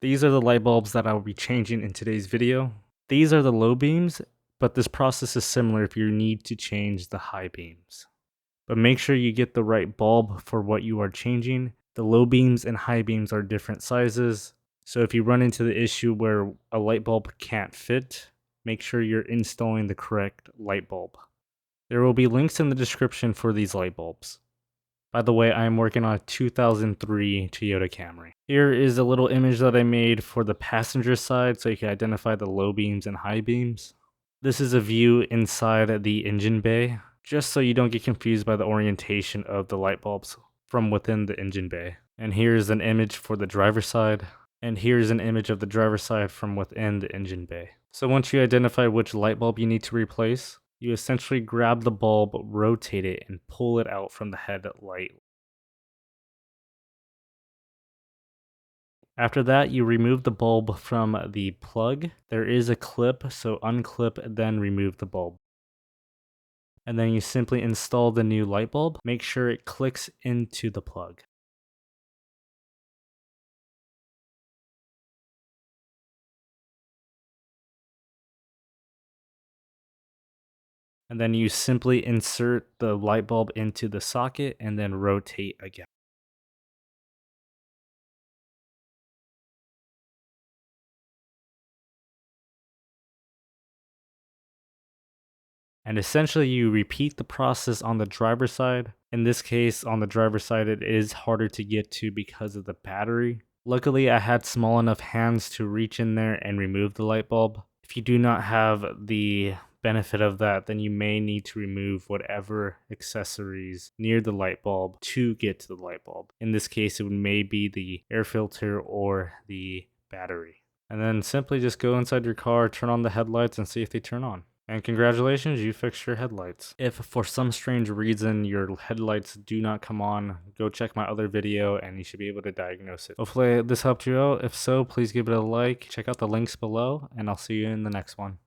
These are the light bulbs that I will be changing in today's video. These are the low beams, but this process is similar if you need to change the high beams. But make sure you get the right bulb for what you are changing. The low beams and high beams are different sizes, so if you run into the issue where a light bulb can't fit, make sure you're installing the correct light bulb. There will be links in the description for these light bulbs. By the way, I am working on a 2003 Toyota Camry. Here is a little image that I made for the passenger side so you can identify the low beams and high beams. This is a view inside the engine bay, just so you don't get confused by the orientation of the light bulbs from within the engine bay. And here's an image for the driver's side, and here's an image of the driver's side from within the engine bay. So once you identify which light bulb you need to replace, you essentially grab the bulb, rotate it, and pull it out from the headlight. After that, you remove the bulb from the plug. There is a clip, so unclip, then remove the bulb. And then you simply install the new light bulb. Make sure it clicks into the plug. And then you simply insert the light bulb into the socket and then rotate again. And essentially you repeat the process on the driver's side. In this case, on the driver's side, it is harder to get to because of the battery. Luckily, I had small enough hands to reach in there and remove the light bulb. If you do not have the benefit of that, then you may need to remove whatever accessories near the light bulb to get to the light bulb. In this case, it may be the air filter or the battery. And then simply just go inside your car, turn on the headlights, and see if they turn on. And congratulations, you fixed your headlights. If for some strange reason your headlights do not come on, go check my other video and you should be able to diagnose it. Hopefully this helped you out. If so, please give it a like. Check out the links below and I'll see you in the next one.